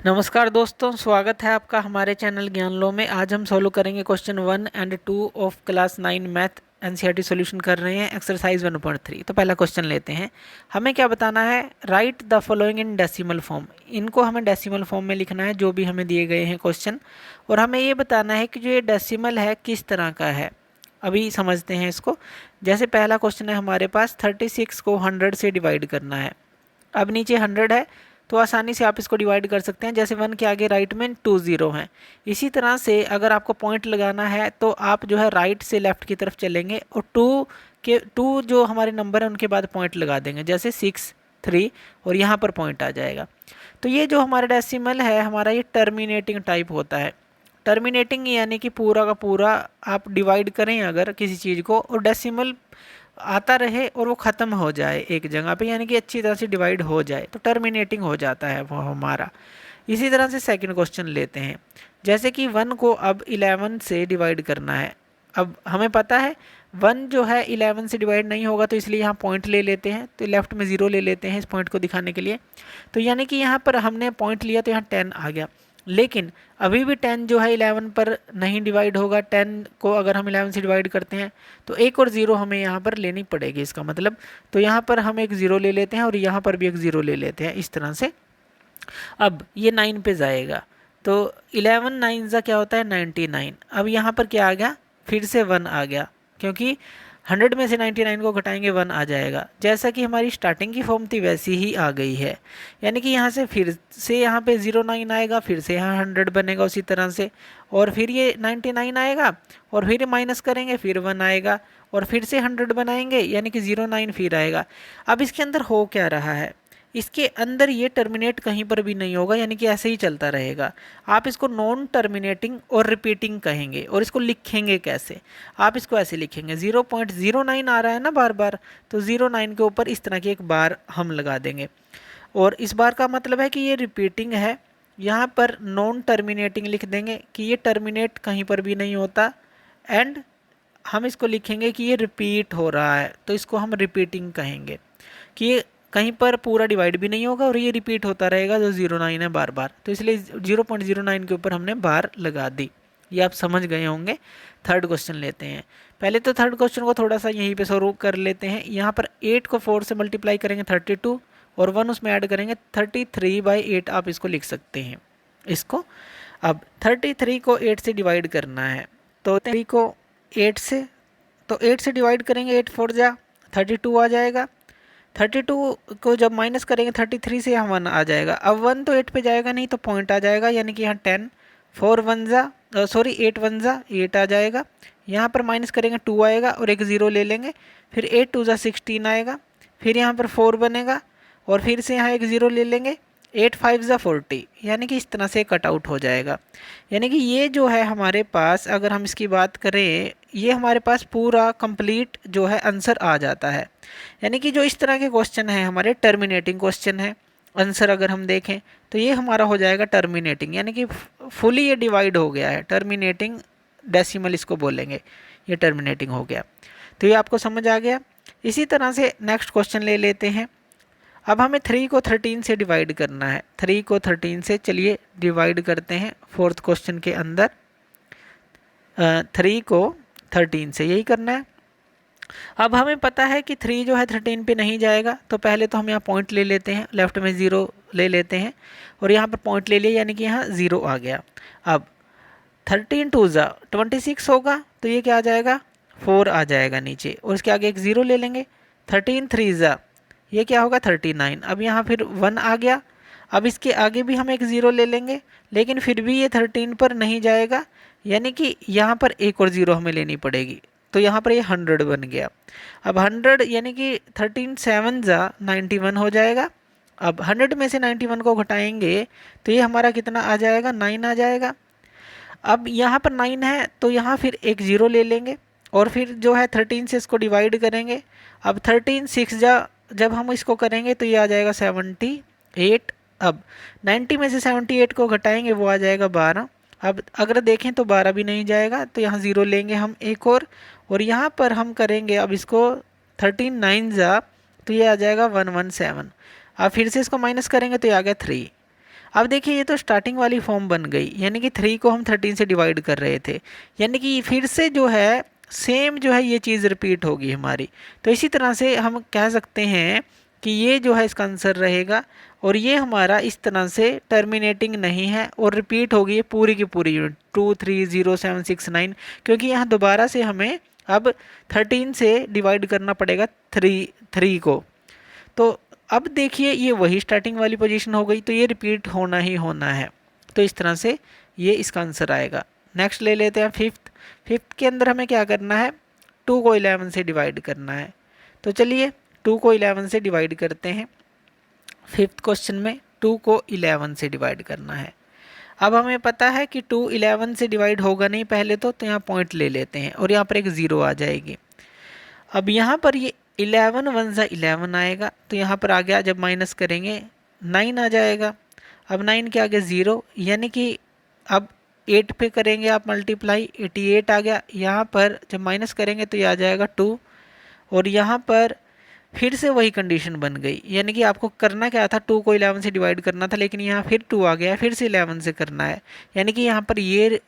नमस्कार दोस्तों, स्वागत है आपका हमारे चैनल ज्ञान लो में। आज हम सॉल्व करेंगे question 1 and 2 of class 9 math NCERT solution कर रहे हैं एक्सरसाइज 1.3। तो पहला क्वेश्चन लेते हैं। हमें क्या बताना है, right the following in decimal form. इनको हमें डेसिमल फॉर्म में लिखना है जो भी हमें दिए गए हैं क्वेश्चन, और हमें ये बताना है कि जो ये डेसिमल है किस तरह का है। अभी समझते हैं इसको। जैसे पहला क्वेश्चन है हमारे पास 36 को 100 से डिवाइड करना है। अब नीचे 100 है तो आसानी से आप इसको डिवाइड कर सकते हैं। जैसे 1 के आगे राइट में 2 0 हैं, इसी तरह से अगर आपको पॉइंट लगाना है तो आप जो है राइट से लेफ्ट की तरफ चलेंगे और 2 जो हमारे नंबर हैं उनके बाद पॉइंट लगा देंगे, जैसे 6 3, और यहाँ पर पॉइंट आ जाएगा। तो ये जो हमारा डेसिमल है हमारा, ये टर्मिनेटिंग टाइप होता है। टर्मिनेटिंग यानी कि पूरा का पूरा आप डिवाइड करें अगर किसी चीज़ को, और डेसिमल आता रहे और वो ख़त्म हो जाए एक जगह पे, यानी कि अच्छी तरह से डिवाइड हो जाए, तो टर्मिनेटिंग हो जाता है वो हमारा। इसी तरह से सेकंड क्वेश्चन लेते हैं। जैसे कि 1 को अब 11 से डिवाइड करना है। अब हमें पता है 1 जो है 11 से डिवाइड नहीं होगा, तो इसलिए यहाँ पॉइंट ले लेते हैं, तो लेफ्ट में 0 ले लेते हैं इस पॉइंट को दिखाने के लिए। तो यानी कि यहाँ पर हमने पॉइंट लिया तो यहाँ 10 आ गया, लेकिन अभी भी 10 जो है 11 पर नहीं डिवाइड होगा। 10 को अगर हम 11 से डिवाइड करते हैं तो एक और 0 हमें यहाँ पर लेनी पड़ेगी इसका मतलब। तो यहाँ पर हम एक 0 ले लेते हैं और यहाँ पर भी एक 0 ले लेते हैं इस तरह से। अब ये 9 पे जाएगा, तो 11 9 ज़ा क्या होता है 99। अब यहाँ पर क्या आ गया, फिर से 1 आ गया, क्योंकि 100 में से 99 को घटाएंगे 1 आ जाएगा। जैसा कि हमारी स्टार्टिंग की फॉर्म थी वैसी ही आ गई है, यानी कि यहाँ से फिर से यहाँ पे 09 आएगा, फिर से यहाँ 100 बनेगा उसी तरह से, और फिर ये 99 आएगा, और फिर माइनस करेंगे फिर 1 आएगा, और फिर से 100 बनाएंगे यानी कि 09 फिर आएगा। अब इसके अंदर हो क्या रहा है, इसके अंदर ये टर्मिनेट कहीं पर भी नहीं होगा, यानी कि ऐसे ही चलता रहेगा। आप इसको नॉन टर्मिनेटिंग और रिपीटिंग कहेंगे। और इसको लिखेंगे कैसे, आप इसको ऐसे लिखेंगे, 0.09 आ रहा है ना बार बार, तो 09 के ऊपर इस तरह की एक बार हम लगा देंगे, और इस बार का मतलब है कि ये रिपीटिंग है। यहाँ पर नॉन टर्मिनेटिंग लिख देंगे कि ये टर्मिनेट कहीं पर भी नहीं होता, एंड हम इसको लिखेंगे कि ये रिपीट हो रहा है, तो इसको हम रिपीटिंग कहेंगे कि ये कहीं पर पूरा डिवाइड भी नहीं होगा और ये रिपीट होता रहेगा जो 09 है बार बार, तो इसलिए 0.09 के ऊपर हमने बार लगा दी। ये आप समझ गए होंगे। थर्ड क्वेश्चन लेते हैं। पहले तो थर्ड क्वेश्चन को थोड़ा सा यहीं पे सॉल्व कर लेते हैं। यहाँ पर 8 को 4 से मल्टीप्लाई करेंगे 32, और 1 उसमें ऐड करेंगे 33/8, आप इसको लिख सकते हैं इसको। अब 33 को 8 से डिवाइड करना है, तो 3 को 8 से, तो 8 से डिवाइड करेंगे, 8 4 जा 32 आ जाएगा। 32 को जब माइनस करेंगे 33 से यहाँ 1 आ जाएगा। अब 1 तो 8 पे जाएगा नहीं, तो पॉइंट आ जाएगा, यानी कि यहाँ 10 4 1 जा 8 1 जा 8 आ जाएगा। यहाँ पर माइनस करेंगे 2 आएगा और एक 0 ले लेंगे, फिर 8 2 जा 16 आएगा, फिर यहाँ पर 4 बनेगा, और फिर से यहाँ एक 0 ले लेंगे, 8 5 जा 40, यानी कि इस तरह से कट आउट हो जाएगा। यानी कि ये जो है हमारे पास, अगर हम इसकी बात करें, ये हमारे पास पूरा कंप्लीट जो है आंसर आ जाता है। यानी कि जो इस तरह के क्वेश्चन है हमारे टर्मिनेटिंग क्वेश्चन है, आंसर अगर हम देखें तो ये हमारा हो जाएगा टर्मिनेटिंग, यानी कि फुली ये डिवाइड हो गया है। टर्मिनेटिंग डेसिमल इसको बोलेंगे, ये टर्मिनेटिंग हो गया। तो ये आपको समझ आ गया। इसी तरह से नेक्स्ट क्वेश्चन ले लेते हैं। अब हमें 3 को 13 से डिवाइड करना है। 3 को 13 से चलिए डिवाइड करते हैं फोर्थ क्वेश्चन के अंदर। 3 को 13 से यही करना है। अब हमें पता है कि 3 जो है 13 पे नहीं जाएगा, तो पहले तो हम यहाँ पॉइंट ले लेते हैं, लेफ्ट में 0 ले लेते हैं, और यहाँ पर पॉइंट ले लिया, यानी कि यहाँ 0 आ गया। अब 13 2 जा 26 होगा, तो ये क्या आ जाएगा 4 आ जाएगा नीचे, और इसके आगे एक 0 ले लेंगे। 13 3 जा ये क्या होगा 39। अब यहाँ फिर 1 आ गया, अब इसके आगे भी हम एक 0 ले लेंगे, लेकिन फिर भी ये 13 पर नहीं जाएगा, यानी कि यहाँ पर एक और 0 हमें लेनी पड़ेगी, तो यहाँ पर ये 100 बन गया। अब 100 यानी कि 13 7 जा 91 हो जाएगा। अब 100 में से 91 को घटाएंगे तो ये हमारा कितना आ जाएगा 9 आ जाएगा। अब यहाँ पर 9 है, तो यहाँ फिर एक 0 ले लेंगे, और फिर जो है 13 से इसको डिवाइड करेंगे। अब 13 6 जा जब हम इसको करेंगे तो ये आ जाएगा 78। अब 90 में से 78 को घटाएंगे, वो आ जाएगा 12। अब अगर देखें तो 12 भी नहीं जाएगा, तो यहाँ 0 लेंगे हम एक और यहाँ पर हम करेंगे अब इसको 13 9 जा, तो ये आ जाएगा 117। अब फिर से इसको माइनस करेंगे तो ये आ गया 3। अब देखिए ये तो स्टार्टिंग वाली फॉर्म बन गई, यानी कि 3 को हम 13 से डिवाइड कर रहे थे, यानी कि फिर से जो है सेम जो है ये चीज़ रिपीट होगी हमारी। तो इसी तरह से हम कह सकते हैं कि ये जो है इसका आंसर रहेगा, और ये हमारा इस तरह से टर्मिनेटिंग नहीं है और रिपीट होगी ये पूरी की पूरी यूनिट 2 3 0 7 6 9, क्योंकि यहाँ दोबारा से हमें अब 13 से डिवाइड करना पड़ेगा 3 को। तो अब देखिए ये वही स्टार्टिंग वाली पोजीशन हो गई, तो ये रिपीट होना ही होना है। तो इस तरह से ये इसका आंसर आएगा। नेक्स्ट ले लेते हैं फिफ्थ के अंदर हमें क्या करना है, 2 को 11 से डिवाइड करना है। तो चलिए 2 को 11 से डिवाइड करते हैं। फिफ्थ क्वेश्चन में 2 को 11 से डिवाइड करना है। अब हमें पता है कि 2 11 से डिवाइड होगा नहीं पहले तो यहाँ पॉइंट ले लेते हैं और यहाँ पर एक 0 आ जाएगी। अब यहाँ पर ये 11 1 ज़ा 11 आएगा, तो यहाँ पर आ गया, जब माइनस करेंगे 9 आ जाएगा। अब 9 के आगे 0, यानी कि अब 8 पे करेंगे आप मल्टीप्लाई, 88 आ गया। यहाँ पर जब माइनस करेंगे तो ये आ जाएगा 2, और यहाँ पर फिर से वही कंडीशन बन गई, यानी कि आपको करना क्या था, 2 को 11 से डिवाइड करना था, लेकिन यहाँ फिर 2 आ गया, फिर से 11 से करना है, यानी कि यहाँ पर ये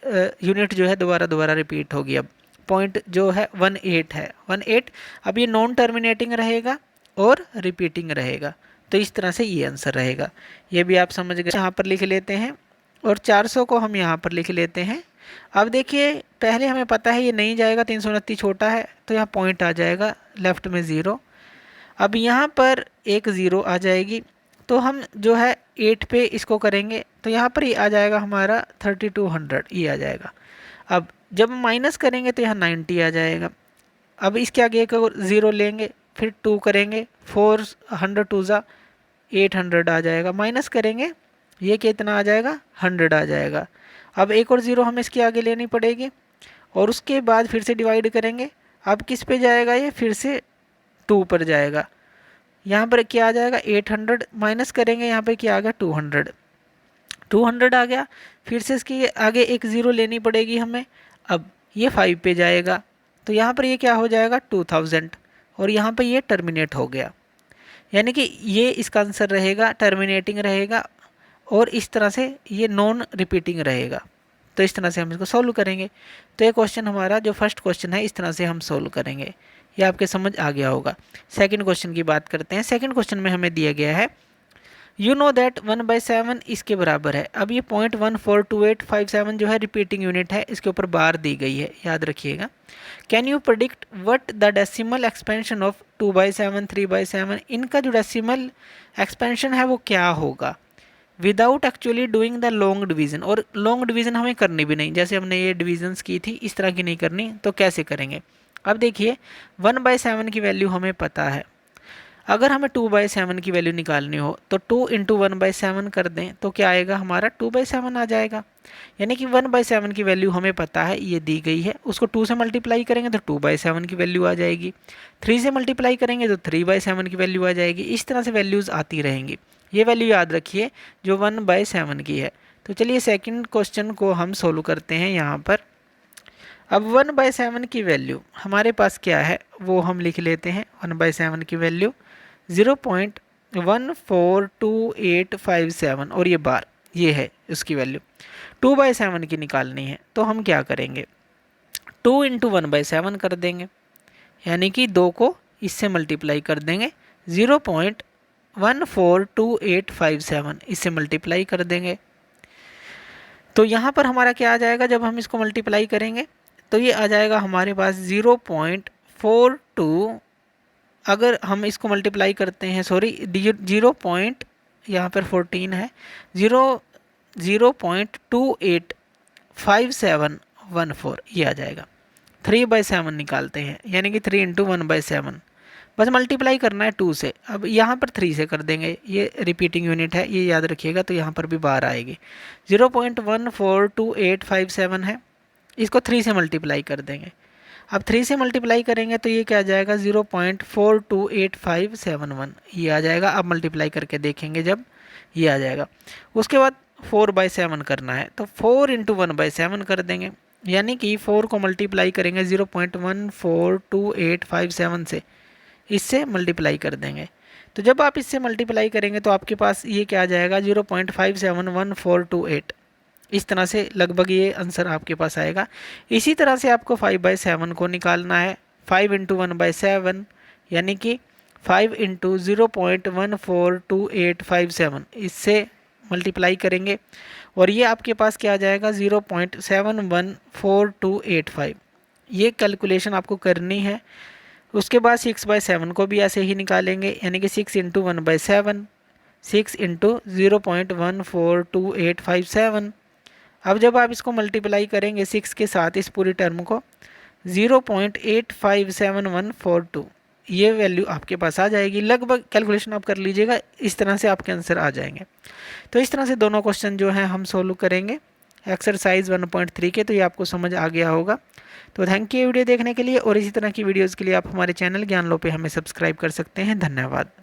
यूनिट जो है दोबारा रिपीट होगी। अब पॉइंट जो है 18 है, 18। अब ये नॉन टर्मिनेटिंग रहेगा और रिपीटिंग रहेगा, तो इस तरह से ये आंसर रहेगा। ये भी आप समझ गए। यहाँ पर लिख लेते हैं और 400 को हम यहाँ पर लिख लेते हैं। अब देखिए पहले हमें पता है ये नहीं जाएगा, 329 छोटा है, तो यहाँ पॉइंट आ जाएगा लेफ्ट में 0। अब यहाँ पर एक 0 आ जाएगी, तो हम जो है 8 पे इसको करेंगे, तो यहाँ पर ही आ जाएगा हमारा 3200, ये आ जाएगा। अब जब माइनस करेंगे तो यहाँ 90 आ जाएगा। अब इसके आगे एक 0 लेंगे, फिर 2 करेंगे, 400 2 ज़ा 800 आ जाएगा। माइनस करेंगे ये कितना आ जाएगा, 100 आ जाएगा। अब एक और 0 हमें इसके आगे लेनी पड़ेगी, और उसके बाद फिर से डिवाइड करेंगे। अब किस पे जाएगा, ये फिर से 2 पर जाएगा। यहाँ पर क्या आ जाएगा, 800, माइनस करेंगे यहाँ पे क्या आ गया, 200 आ गया। फिर से इसके आगे एक 0 लेनी पड़ेगी हमें। अब ये 5 पे जाएगा, तो यहाँ पर ये क्या हो जाएगा, 2000, और यहाँ पर ये टर्मिनेट हो गया, यानी कि ये इसका आंसर रहेगा, टर्मिनेटिंग रहेगा, और इस तरह से ये नॉन रिपीटिंग रहेगा। तो इस तरह से हम इसको सॉल्व करेंगे। तो ये क्वेश्चन हमारा जो फर्स्ट क्वेश्चन है, इस तरह से हम सॉल्व करेंगे। ये आपके समझ आ गया होगा। सेकंड क्वेश्चन की बात करते हैं। सेकंड क्वेश्चन में हमें दिया गया है, यू नो दैट 1/7 इसके बराबर है। अब ये 0.142857 जो है रिपीटिंग यूनिट है, इसके ऊपर बार दी गई है, याद रखिएगा। Can you predict what the decimal expansion of 2/7 3/7, इनका जो डेसिमल एक्सपेंशन है वो क्या होगा, without actually doing the long division. और लॉन्ग डिवीजन हमें करनी भी नहीं, जैसे हमने ये डिवीजन्स की थी इस तरह की नहीं करनी। तो कैसे करेंगे, अब देखिए 1/7 की वैल्यू हमें पता है। अगर हमें 2/7 की वैल्यू निकालनी हो तो 2 × 1/7 कर दें, तो क्या आएगा, हमारा 2/7 आ जाएगा। यानी कि 1/7 की वैल्यू हमें पता है, ये दी गई है, उसको 2 से मल्टीप्लाई करेंगे तो 2/7 की वैल्यू आ जाएगी। 3 से मल्टीप्लाई करेंगे तो 3/7 की वैल्यू आ जाएगी। इस तरह से वैल्यूज़ आती रहेंगी। ये वैल्यू याद रखिए जो 1/7 की है। तो चलिए सेकंड क्वेश्चन को हम सोल्व करते हैं यहाँ पर। अब 1/7 की वैल्यू हमारे पास क्या है वो हम लिख लेते हैं। 1/7 की वैल्यू 0.142857, और ये बार ये है उसकी वैल्यू। 2/7 की निकालनी है, तो हम क्या करेंगे, 2 × 1/7 कर देंगे, यानी कि 2 को इससे मल्टीप्लाई कर देंगे, 0.142857 इससे मल्टीप्लाई कर देंगे। तो यहाँ पर हमारा क्या आ जाएगा, जब हम इसको मल्टीप्लाई करेंगे तो ये आ जाएगा हमारे पास 0.42, अगर हम इसको मल्टीप्लाई करते हैं, सॉरी 0 पॉइंट यहाँ पर 14 है, 0.285714, ये आ जाएगा। 3/7 निकालते हैं, यानी कि 3 × 1/7, बस मल्टीप्लाई करना है 2 से। अब यहाँ पर 3 से कर देंगे, ये रिपीटिंग यूनिट है, ये याद रखिएगा। तो यहाँ पर भी बार आएगी, 0.142857 है, इसको 3 से मल्टीप्लाई कर देंगे। अब 3 से मल्टीप्लाई करेंगे तो ये क्या आ जाएगा, 0.428571, ये आ जाएगा। अब मल्टीप्लाई करके देखेंगे जब, ये आ जाएगा। उसके बाद 4/7 करना है, तो 4 × 1/7 कर देंगे, यानी कि 4 को मल्टीप्लाई करेंगे 0.142857 से, इससे मल्टीप्लाई कर देंगे। तो जब आप इससे मल्टीप्लाई करेंगे तो आपके पास ये क्या आ जाएगा 0.571428। इस तरह से लगभग ये आंसर आपके पास आएगा। इसी तरह से आपको 5/7 को निकालना है। 5 इंटू 1/7 यानी कि 5 इंटू 0.142857, इससे मल्टीप्लाई करेंगे और ये आपके पास क्या आ जाएगा 0.714285। ये कैलकुलेशन आपको करनी है। उसके बाद 6/7 को भी ऐसे ही निकालेंगे, यानी कि 6 इंटू 1/7, 6 इंटू 0.142857। अब जब आप इसको मल्टीप्लाई करेंगे 6 के साथ इस पूरी टर्म को, 0.857142, ये वैल्यू आपके पास आ जाएगी। लगभग कैलकुलेशन आप कर लीजिएगा, इस तरह से आपके आंसर आ जाएंगे। तो इस तरह से दोनों क्वेश्चन जो हैं हम सोल्व करेंगे एक्सरसाइज 1.3 के। तो ये आपको समझ आ गया होगा। तो थैंक यू वीडियो देखने के लिए, और इसी तरह की वीडियोज़ के लिए आप हमारे चैनल ज्ञान लो पे हमें सब्सक्राइब कर सकते हैं। धन्यवाद।